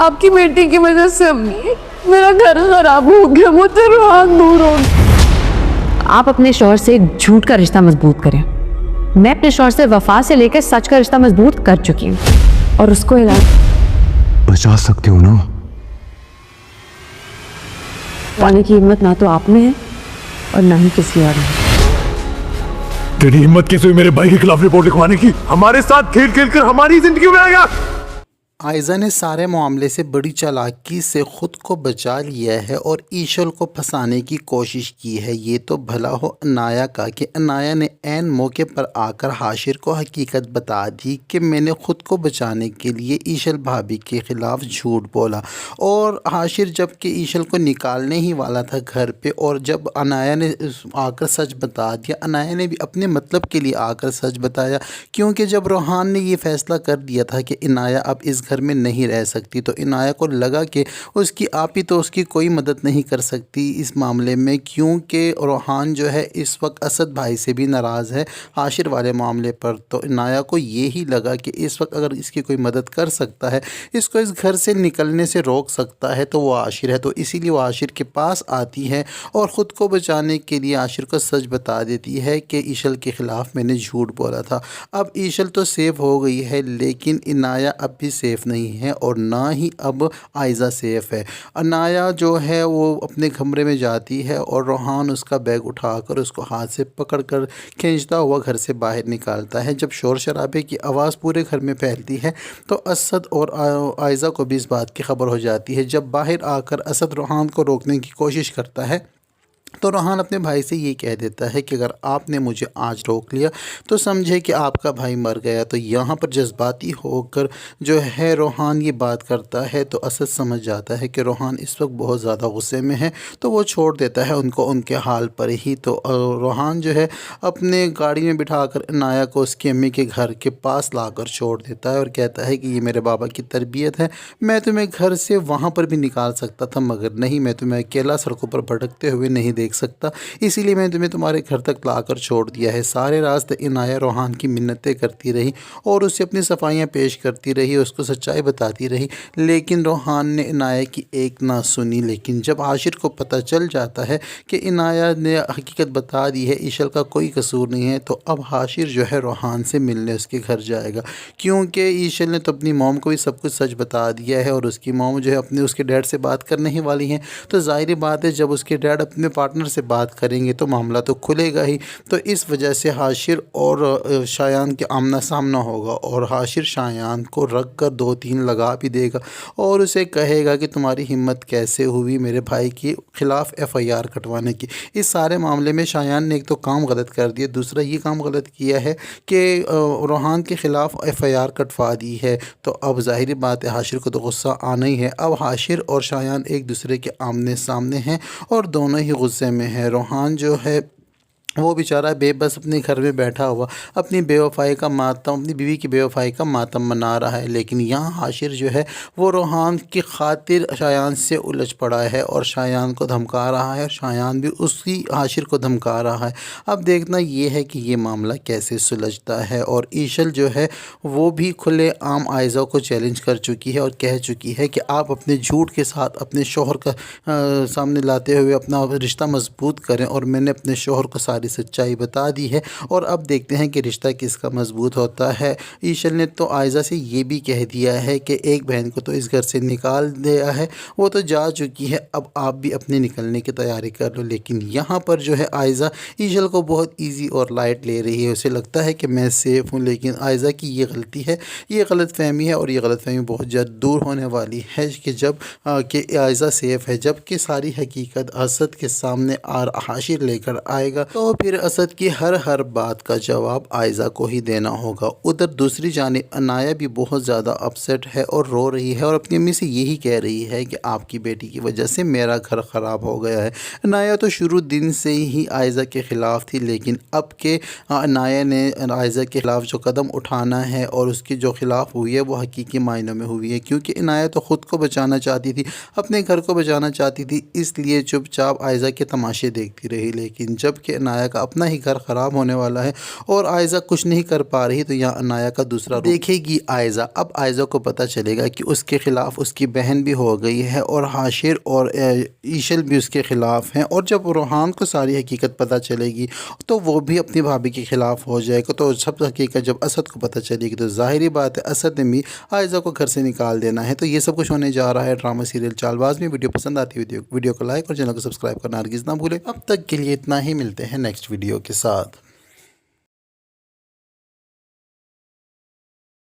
आपकी बेटी की वजह से अम्मी मेरा घर खराब हो गया, मुझसे रोहान दूर हो गया। आप अपने शौहर से झूठ का रिश्ता मजबूत करें। मैं अपने शौहर से वफा से लेकर सच का रिश्ता मजबूत कर चुकी हूँ और उसको बचा सकते हो ना। पाने की हिम्मत ना तो आप में है और ना ही किसी और में। तेरी हिम्मत कैसे हुई मेरे भाई के खिलाफ रिपोर्ट लिखवाने की? हमारे साथ खेल खेल कर हमारी जिंदगी में आ गया। आयजा ने सारे मामले से बड़ी चालाकी से ख़ुद को बचा लिया है और ईशल को फंसाने की कोशिश की है। ये तो भला हो अनाया का कि अनाया ने ऐन मौके पर आकर हाशिर को हकीकत बता दी कि मैंने ख़ुद को बचाने के लिए ईशल भाभी के ख़िलाफ़ झूठ बोला। और हाशिर जब कि ईशल को निकालने ही वाला था घर पे, और जब अनाया ने आकर सच बता दिया, अनाया ने भी अपने मतलब के लिए आकर सच बताया, क्योंकि जब रोहान ने ये फ़ैसला कर दिया था कि इनाया अब इस घर में नहीं रह सकती, तो इनाया को लगा कि उसकी आप ही तो उसकी कोई मदद नहीं कर सकती इस मामले में, क्योंकि रोहान जो है इस वक्त असद भाई से भी नाराज़ है हाशिर वाले मामले पर। तो इनाया को ये ही लगा कि इस वक्त अगर इसकी कोई मदद कर सकता है, इसको इस घर से निकलने से रोक सकता है, तो वो हाशिर है। तो इसीलिए वो हाशिर के पास आती है और ख़ुद को बचाने के लिए हाशिर को सच बता देती है कि ईशल के ख़िलाफ़ मैंने झूठ बोला था। अब ईशल तो सेफ़ हो गई है, लेकिन इनाया अब भी सेफ़ नहीं है और ना ही अब आयज़ा सेफ़ है। अनाया जो है वो अपने कमरे में जाती है और रोहान उसका बैग उठाकर उसको हाथ से पकड़कर खींचता हुआ घर से बाहर निकालता है। जब शोर शराबे की आवाज़ पूरे घर में फैलती है तो असद और आयज़ा को भी इस बात की खबर हो जाती है। जब बाहर आकर असद रोहान को रोकने की कोशिश करता है तो रोहान अपने भाई से ये कह देता है कि अगर आपने मुझे आज रोक लिया तो समझे कि आपका भाई मर गया। तो यहाँ पर जज्बाती होकर जो है रोहान ये बात करता है, तो असद समझ जाता है कि रोहान इस वक्त बहुत ज़्यादा गुस्से में है, तो वो छोड़ देता है उनको उनके हाल पर ही। तो रोहान जो है अपने गाड़ी में बिठाकर इनाया को उसकी अम्मी के घर के पास लाकर छोड़ देता है और कहता है कि ये मेरे बाबा की तरबियत है, मैं तुम्हें घर से वहाँ पर भी निकाल सकता था, मगर नहीं, मैं तुम्हें अकेला सड़कों पर भटकते हुए नहीं देख सकता, इसीलिए मैं तुम्हें तुम्हारे घर तक लाकर छोड़ दिया है। सारे रास्ते इनाया रोहान की मिन्नतें करती रही और उसे अपनी सफाइयाँ पेश करती रही, उसको सच्चाई बताती रही, लेकिन रोहान ने इनाया की एक ना सुनी। लेकिन जब हाशिर को पता चल जाता है कि इनाया ने हकीकत बता दी है, ईशल का कोई कसूर नहीं है, तो अब हाशिर जो है रोहान से मिलने उसके घर जाएगा, क्योंकि ईशल ने तो अपनी मॉम को भी सब कुछ सच बता दिया है और उसकी मॉम जो है अपने उसके डैड से बात करने ही वाली हैं। तो ज़ाहिर बात है जब उसके डैड अपने पार्टनर से बात करेंगे तो मामला तो खुलेगा ही। तो इस वजह से हाशिर और शायान के आमना सामना होगा और हाशिर शायान को रख कर 2-3 लगा भी देगा और उसे कहेगा कि तुम्हारी हिम्मत कैसे हुई मेरे भाई के ख़िलाफ़ FIR कटवाने की। इस सारे मामले में शायान ने एक तो काम गलत कर दिया, दूसरा ये काम गलत किया है कि रोहान के ख़िलाफ़ FIR कटवा दी है। तो अब ज़ाहिर बात है हाशिर को तो गुस्सा आना ही है। अब हाशिर और शायान एक दूसरे के आमने सामने हैं और दोनों ही गुस्से में है। रोहान जो है वो बेचारा बेबस अपने घर में बैठा हुआ अपनी बेवफाई का मातम, अपनी बीवी की बेवफाई का मातम मना रहा है, लेकिन यहाँ हाशिर जो है वो रोहान की खातिर शायान से उलझ पड़ा है और शायान को धमका रहा है, शायान भी उसी हाशिर को धमका रहा है। अब देखना ये है कि ये मामला कैसे सुलझता है। और ईशल जो है वो भी खुले आम आयज़ा को चैलेंज कर चुकी है और कह चुकी है कि आप अपने झूठ के साथ अपने शोहर का सामने लाते हुए अपना रिश्ता मजबूत करें, और मैंने अपने शोहर को सारी सच्चाई बता दी है और अब देखते हैं कि रिश्ता किसका मजबूत होता है। ईशल ने तो आयज़ा से ये भी कह दिया है कि एक बहन को तो इस घर से निकाल दिया है, वो तो जा चुकी है, अब आप भी अपने निकलने की तैयारी कर लो। लेकिन यहाँ पर जो है आयज़ा ईशल को बहुत ईजी और लाइट ले रही है, उसे लगता है कि मैं सेफ़ हूँ, लेकिन आयज़ा की ये गलती है, ये गलत फहमी है और ये गलत फहमी बहुत जल्द दूर होने वाली है कि जब कि आयज़ा सेफ़ है, जबकि सारी हकीकत असद के सामने हाशिर लेकर आएगा तो फिर असद की हर बात का जवाब आयज़ा को ही देना होगा। उधर दूसरी जानिब अनाया भी बहुत ज़्यादा अपसेट है और रो रही है और अपनी अम्मी से यही कह रही है कि आपकी बेटी की वजह से मेरा घर ख़राब हो गया है। अनाया तो शुरू दिन से ही आयज़ा के ख़िलाफ़ थी, लेकिन अब के अनाया ने आयज़ा के ख़िलाफ़ जो कदम उठाना है और उसकी जो ख़िलाफ़ हुई है वो हकीकी मायनों में हुई है, क्योंकि अनाया तो ख़ुद को बचाना चाहती थी, अपने घर को बचाना चाहती थी, इसलिए चुपचाप आयज़ा के तमाशे देखती रही। लेकिन जब कि अनाया عنایا کا اپنا ہی گھر خراب ہونے والا ہے اور عائزہ کچھ نہیں کر پا رہی تو یہاں عنایا کا دوسرا روپ دیکھے گی عائزہ۔ اب عائزہ کو پتہ چلے گا کہ اس کے خلاف اس کی بہن بھی ہو گئی ہے اور حاشر اور ایشل بھی اس کے خلاف ہیں، اور جب روحان کو ساری حقیقت پتہ چلے گی تو وہ بھی اپنی بھابھی کے خلاف ہو جائے گا۔ تو سب حقیقت جب اسد کو پتہ چلے گی تو ظاہری بات ہے اسد نے بھی عائزہ کو گھر سے نکال دینا ہے۔ تو یہ سب کچھ ہونے جا رہا ہے ڈرامہ سیریل چال باز میں۔ ویڈیو پسند آتی ہے ویڈیو کو لائک اور چینل کو سبسکرائب کرنا ہرگز نہ بھولے۔ اب تک کے لیے اتنا ہی، ملتے ہیں نیکسٹ ویڈیو کے ساتھ۔